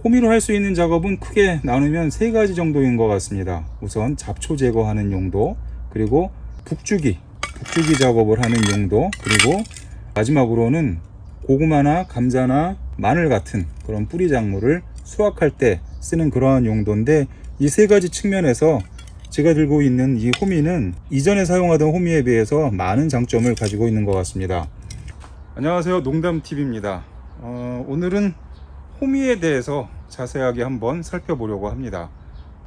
호미로 할 수 있는 작업은 크게 나누면 세 가지 정도인 것 같습니다. 우선 잡초 제거하는 용도, 그리고 북주기 작업을 하는 용도, 그리고 마지막으로는 고구마나 감자나 마늘 같은 그런 뿌리 작물을 수확할 때 쓰는 그러한 용도인데, 이 세 가지 측면에서 제가 들고 있는 이 호미는 이전에 사용하던 호미에 비해서 많은 장점을 가지고 있는 것 같습니다. 안녕하세요, 농담TV입니다. 오늘은 호미에 대해서 자세하게 한번 살펴보려고 합니다.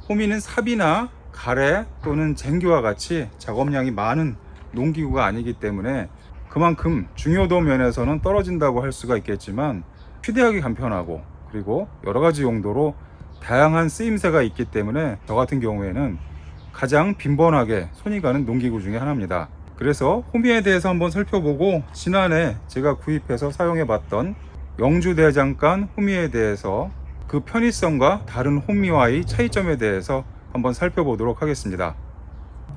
호미는 삽이나 가래 또는 쟁기와 같이 작업량이 많은 농기구가 아니기 때문에 그만큼 중요도 면에서는 떨어진다고 할 수가 있겠지만, 휴대하기 간편하고 그리고 여러가지 용도로 다양한 쓰임새가 있기 때문에 저 같은 경우에는 가장 빈번하게 손이 가는 농기구 중에 하나입니다. 그래서 호미에 대해서 한번 살펴보고, 지난해 제가 구입해서 사용해 봤던 영주대장간 호미에 대해서 그 편의성과 다른 호미와의 차이점에 대해서 한번 살펴보도록 하겠습니다.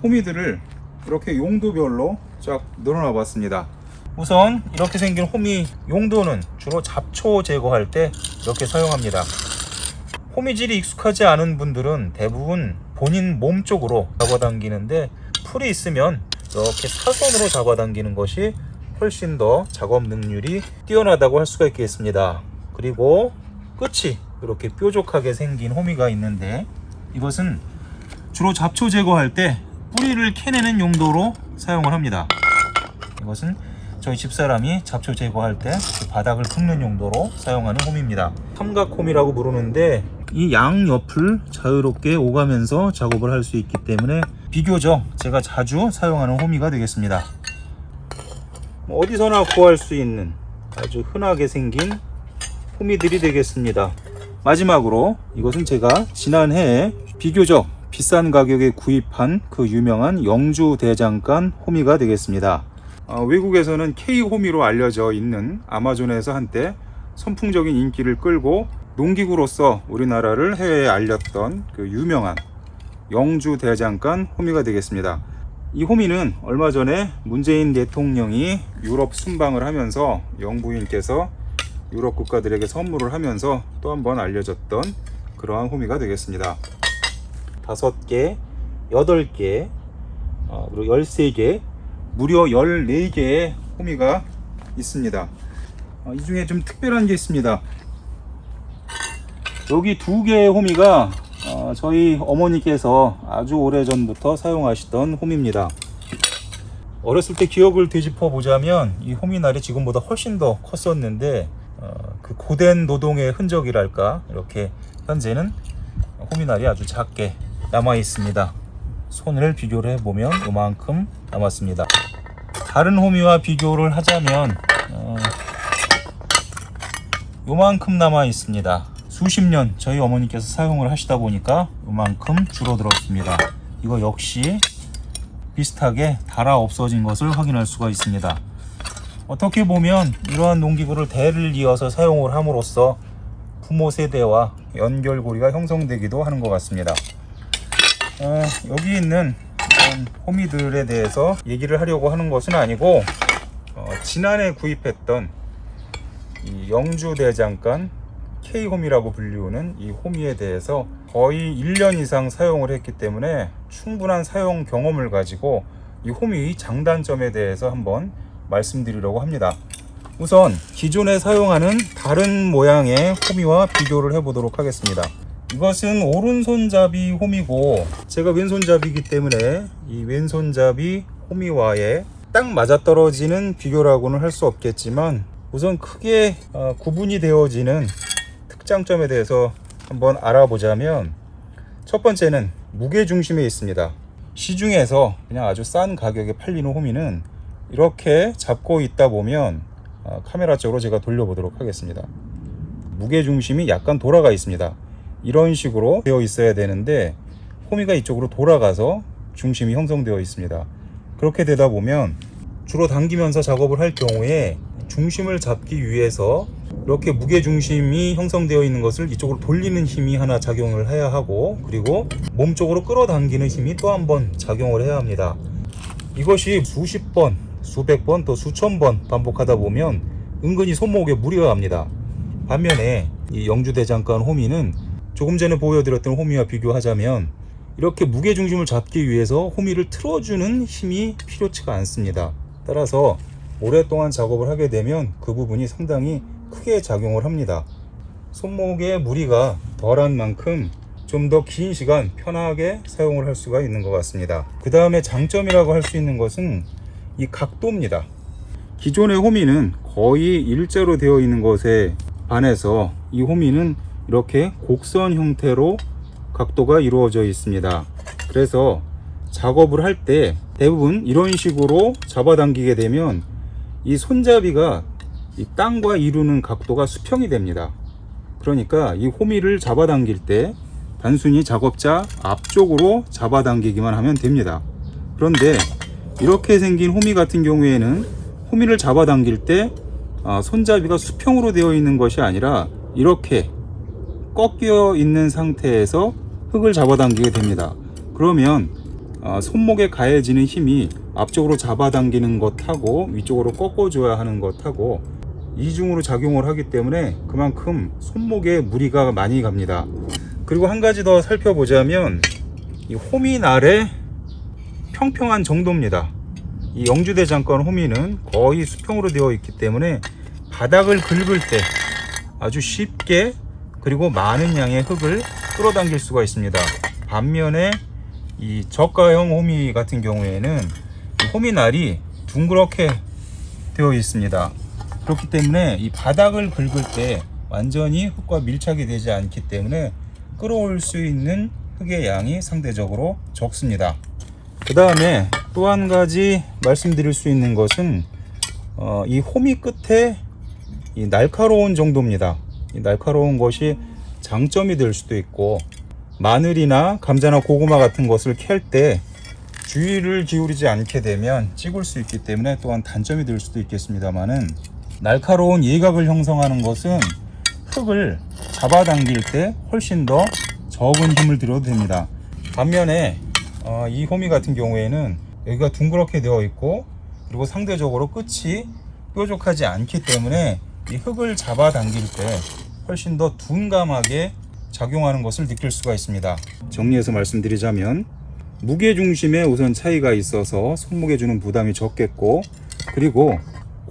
호미들을 이렇게 용도별로 쫙 늘어놔 봤습니다. 우선 이렇게 생긴 호미 용도는 주로 잡초 제거할 때 이렇게 사용합니다. 호미질이 익숙하지 않은 분들은 대부분 본인 몸 쪽으로 잡아당기는데, 풀이 있으면 이렇게 사선으로 잡아당기는 것이 훨씬 더 작업 능률이 뛰어나다고 할 수가 있겠습니다. 그리고 끝이 이렇게 뾰족하게 생긴 호미가 있는데, 이것은 주로 잡초 제거할 때 뿌리를 캐내는 용도로 사용을 합니다. 이것은 저희 집사람이 잡초 제거할 때 바닥을 긁는 용도로 사용하는 호미입니다. 삼각호미라고 부르는데, 이 양옆을 자유롭게 오가면서 작업을 할 수 있기 때문에 비교적 제가 자주 사용하는 호미가 되겠습니다. 어디서나 구할 수 있는 아주 흔하게 생긴 호미들이 되겠습니다. 마지막으로 이것은 제가 지난해에 비교적 비싼 가격에 구입한 그 유명한 영주대장간 호미가 되겠습니다. 외국에서는 K호미로 알려져 있는, 아마존에서 한때 선풍적인 인기를 끌고 농기구로서 우리나라를 해외에 알렸던 그 유명한 영주대장간 호미가 되겠습니다. 이 호미는 얼마 전에 문재인 대통령이 유럽 순방을 하면서 영부인께서 유럽 국가들에게 선물을 하면서 또 한 번 알려졌던 그러한 호미가 되겠습니다. 5개, 8개, 그리고 13개, 무려 14개의 호미가 있습니다. 이 중에 좀 특별한 게 있습니다. 여기 2개의 호미가 저희 어머니께서 아주 오래전부터 사용하시던 호미입니다. 어렸을 때 기억을 되짚어 보자면 이 호미날이 지금보다 훨씬 더 컸었는데, 그 고된 노동의 흔적이랄까, 이렇게 현재는 호미날이 아주 작게 남아 있습니다. 손을 비교를 해보면 이만큼 남았습니다. 다른 호미와 비교를 하자면 요만큼 남아 있습니다. 수십 년 저희 어머니께서 사용을 하시다 보니까 요만큼 줄어들었습니다. 이거 역시 비슷하게 닳아 없어진 것을 확인할 수가 있습니다. 어떻게 보면 이러한 농기구를 대를 이어서 사용을 함으로써 부모 세대와 연결고리가 형성되기도 하는 것 같습니다. 여기 있는 호미들에 대해서 얘기를 하려고 하는 것은 아니고, 지난해 구입했던 이 영주대장간 K호미라고 불리우는 이 호미에 대해서 거의 1년 이상 사용을 했기 때문에 충분한 사용 경험을 가지고 이 호미의 장단점에 대해서 한번 말씀드리려고 합니다. 우선 기존에 사용하는 다른 모양의 호미와 비교를 해보도록 하겠습니다. 이것은 오른손잡이 호미고, 제가 왼손잡이기 때문에 이 왼손잡이 호미와의 딱 맞아떨어지는 비교라고는 할 수 없겠지만, 우선 크게 구분이 되어지는 특장점에 대해서 한번 알아보자면, 첫 번째는 무게중심에 있습니다. 시중에서 그냥 아주 싼 가격에 팔리는 호미는 이렇게 잡고 있다 보면, 카메라 쪽으로 제가 돌려보도록 하겠습니다. 무게중심이 약간 돌아가 있습니다. 이런 식으로 되어 있어야 되는데 호미가 이쪽으로 돌아가서 중심이 형성되어 있습니다. 그렇게 되다 보면 주로 당기면서 작업을 할 경우에 중심을 잡기 위해서 이렇게 무게중심이 형성되어 있는 것을 이쪽으로 돌리는 힘이 하나 작용을 해야 하고, 그리고 몸쪽으로 끌어당기는 힘이 또 한 번 작용을 해야 합니다. 이것이 수십 번, 수백 번, 또 수천 번 반복하다 보면 은근히 손목에 무리가 갑니다. 반면에 이 영주대장간 호미는 조금 전에 보여드렸던 호미와 비교하자면 이렇게 무게중심을 잡기 위해서 호미를 틀어주는 힘이 필요치가 않습니다. 따라서 오랫동안 작업을 하게 되면 그 부분이 상당히 크게 작용을 합니다. 손목에 무리가 덜한 만큼 좀 더 긴 시간 편하게 사용을 할 수가 있는 것 같습니다. 그 다음에 장점이라고 할 수 있는 것은 이 각도입니다. 기존의 호미는 거의 일자로 되어 있는 것에 반해서 이 호미는 이렇게 곡선 형태로 각도가 이루어져 있습니다. 그래서 작업을 할 때 대부분 이런 식으로 잡아당기게 되면 이 손잡이가 이 땅과 이루는 각도가 수평이 됩니다. 그러니까 이 호미를 잡아당길 때 단순히 작업자 앞쪽으로 잡아당기기만 하면 됩니다. 그런데 이렇게 생긴 호미 같은 경우에는 호미를 잡아당길 때 손잡이가 수평으로 되어 있는 것이 아니라 이렇게 꺾여 있는 상태에서 흙을 잡아당기게 됩니다. 그러면 손목에 가해지는 힘이 앞쪽으로 잡아당기는 것하고 위쪽으로 꺾어줘야 하는 것하고 이중으로 작용을 하기 때문에 그만큼 손목에 무리가 많이 갑니다. 그리고 한 가지 더 살펴보자면 이 호미날의 평평한 정도입니다. 이 영주대장간 호미는 거의 수평으로 되어 있기 때문에 바닥을 긁을 때 아주 쉽게 그리고 많은 양의 흙을 끌어당길 수가 있습니다. 반면에 이 저가형 호미 같은 경우에는 호미날이 둥그렇게 되어 있습니다. 그렇기 때문에 이 바닥을 긁을 때 완전히 흙과 밀착이 되지 않기 때문에 끌어올 수 있는 흙의 양이 상대적으로 적습니다. 그 다음에 또 한 가지 말씀드릴 수 있는 것은 이 호미 끝에 이 날카로운 정도입니다. 이 날카로운 것이 장점이 될 수도 있고 마늘이나 감자나 고구마 같은 것을 캘 때 주의를 기울이지 않게 되면 찍을 수 있기 때문에 또한 단점이 될 수도 있겠습니다만은 날카로운 예각을 형성하는 것은 흙을 잡아당길 때 훨씬 더 적은 힘을 들여도 됩니다. 반면에 이 호미 같은 경우에는 여기가 둥그렇게 되어 있고 그리고 상대적으로 끝이 뾰족하지 않기 때문에 이 흙을 잡아당길 때 훨씬 더 둔감하게 작용하는 것을 느낄 수가 있습니다. 정리해서 말씀드리자면 무게중심에 우선 차이가 있어서 손목에 주는 부담이 적겠고 그리고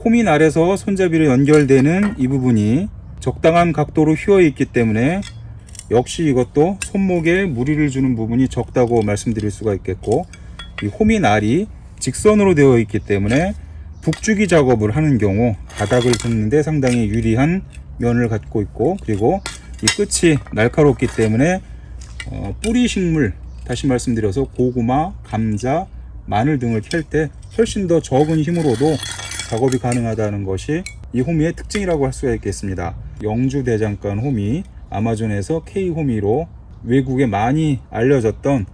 호미날에서 손잡이로 연결되는 이 부분이 적당한 각도로 휘어 있기 때문에 역시 이것도 손목에 무리를 주는 부분이 적다고 말씀드릴 수가 있겠고 이 호미날이 직선으로 되어 있기 때문에 북주기 작업을 하는 경우 바닥을 긁는 데 상당히 유리한 면을 갖고 있고 그리고 이 끝이 날카롭기 때문에 뿌리 식물 다시 말씀드려서 고구마, 감자, 마늘 등을 캘 때 훨씬 더 적은 힘으로도 작업이 가능하다는 것이 이 호미의 특징이라고 할 수가 있겠습니다. 영주대장간 호미, 아마존에서 K호미로 외국에 많이 알려졌던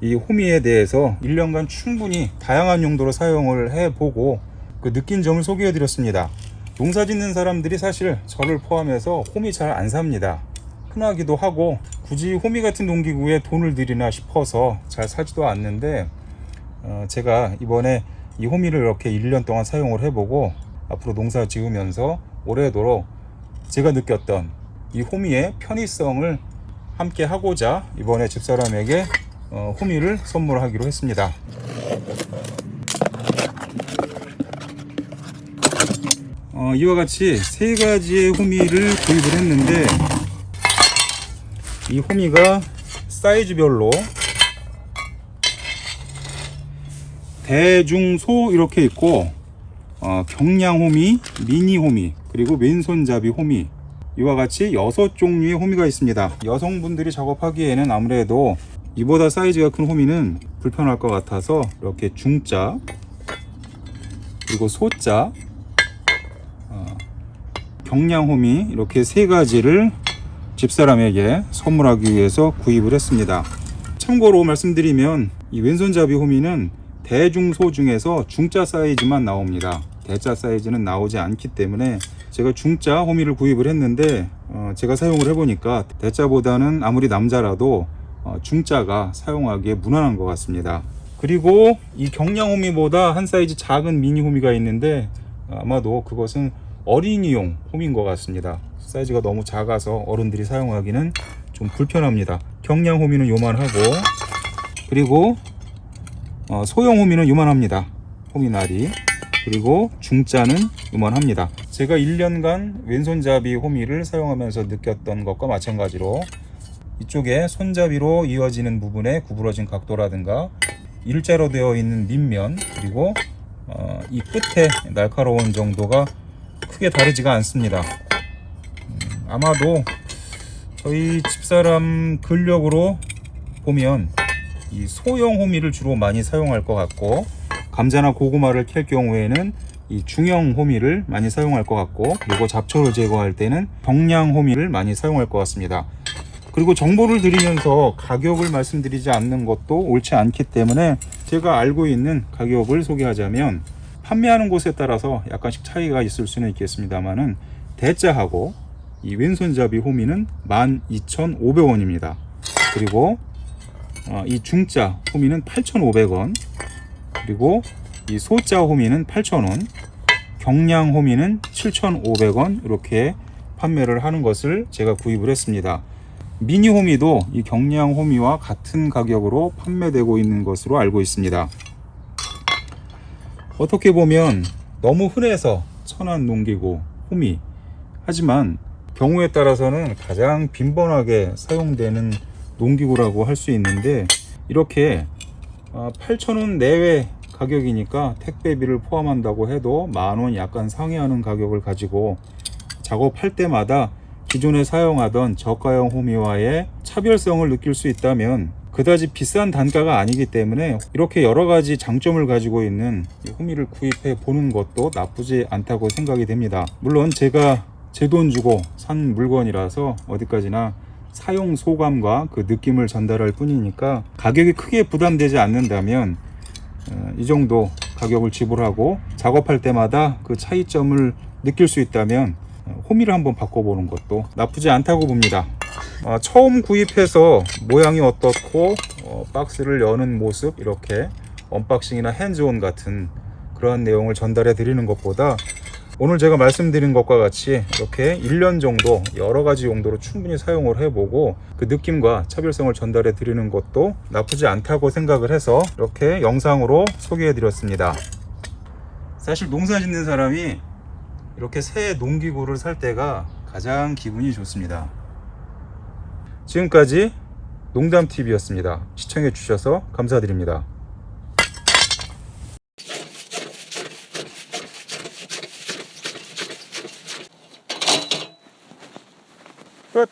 이 호미에 대해서 1년간 충분히 다양한 용도로 사용을 해보고 그 느낀 점을 소개해 드렸습니다. 농사 짓는 사람들이 사실 저를 포함해서 호미 잘 안 삽니다. 흔하기도 하고 굳이 호미 같은 농기구에 돈을 들이나 싶어서 잘 사지도 않는데 제가 이번에 이 호미를 이렇게 1년 동안 사용을 해보고 앞으로 농사 지으면서 오래도록 제가 느꼈던 이 호미의 편의성을 함께 하고자 이번에 집사람에게 호미를 선물하기로 했습니다. 이와 같이 세 가지의 호미를 구입을 했는데 이 호미가 사이즈별로 대중소 이렇게 있고 경량호미, 미니호미, 그리고 왼손잡이 호미 이와 같이 6종류의 호미가 있습니다. 여성분들이 작업하기에는 아무래도 이보다 사이즈가 큰 호미는 불편할 것 같아서 이렇게 중자 그리고 소자 경량호미 이렇게 세 가지를 집사람에게 선물하기 위해서 구입을 했습니다. 참고로 말씀드리면 이 왼손잡이 호미는 대중소 중에서 중자 사이즈만 나옵니다. 대자 사이즈는 나오지 않기 때문에 제가 중자 호미를 구입을 했는데 제가 사용을 해보니까 대자보다는 아무리 남자라도 중자가 사용하기에 무난한 것 같습니다. 그리고 이 경량 호미보다 한 사이즈 작은 미니 호미가 있는데 아마도 그것은 어린이용 호미인 것 같습니다. 사이즈가 너무 작아서 어른들이 사용하기는 좀 불편합니다. 경량 호미는 요만하고, 그리고 소형 호미는 요만합니다. 호미날이. 그리고 중자는 요만합니다. 제가 1년간 왼손잡이 호미를 사용하면서 느꼈던 것과 마찬가지로 이쪽에 손잡이로 이어지는 부분에 구부러진 각도라든가 일자로 되어 있는 밑면, 그리고 이 끝에 날카로운 정도가 크게 다르지가 않습니다. 아마도 저희 집사람 근력으로 보면 이 소형 호미를 주로 많이 사용할 것 같고, 감자나 고구마를 캘 경우에는 이 중형 호미를 많이 사용할 것 같고, 그리고 잡초를 제거할 때는 경량 호미를 많이 사용할 것 같습니다. 그리고 정보를 드리면서 가격을 말씀드리지 않는 것도 옳지 않기 때문에 제가 알고 있는 가격을 소개하자면, 판매하는 곳에 따라서 약간씩 차이가 있을 수는 있겠습니다만은 대자하고 이 왼손잡이 호미는 12,500원입니다. 그리고 이 중자 호미는 8,500원, 그리고 이 소자 호미는 8,000원, 경량 호미는 7,500원 이렇게 판매를 하는 것을 제가 구입을 했습니다. 미니 호미도 이 경량 호미와 같은 가격으로 판매되고 있는 것으로 알고 있습니다. 어떻게 보면 너무 흔해서 천한 농기구 호미, 하지만 경우에 따라서는 가장 빈번하게 사용되는 농기구라고 할 수 있는데, 이렇게 8,000원 내외 가격이니까 택배비를 포함한다고 해도 만원 약간 상회하는 가격을 가지고 작업할 때마다 기존에 사용하던 저가형 호미와의 차별성을 느낄 수 있다면 그다지 비싼 단가가 아니기 때문에 이렇게 여러가지 장점을 가지고 있는 호미를 구입해 보는 것도 나쁘지 않다고 생각이 됩니다. 물론 제가 제 돈 주고 산 물건이라서 어디까지나 사용 소감과 그 느낌을 전달할 뿐이니까, 가격이 크게 부담되지 않는다면 이 정도 가격을 지불하고 작업할 때마다 그 차이점을 느낄 수 있다면 호미를 한번 바꿔보는 것도 나쁘지 않다고 봅니다. 처음 구입해서 모양이 어떻고 박스를 여는 모습, 이렇게 언박싱이나 핸즈온 같은 그러한 내용을 전달해 드리는 것보다 오늘 제가 말씀드린 것과 같이 이렇게 1년 정도 여러가지 용도로 충분히 사용을 해보고 그 느낌과 차별성을 전달해 드리는 것도 나쁘지 않다고 생각을 해서 이렇게 영상으로 소개해 드렸습니다. 사실 농사 짓는 사람이 이렇게 새 농기구를 살 때가 가장 기분이 좋습니다. 지금까지 농담TV였습니다. 시청해 주셔서 감사드립니다. 끝!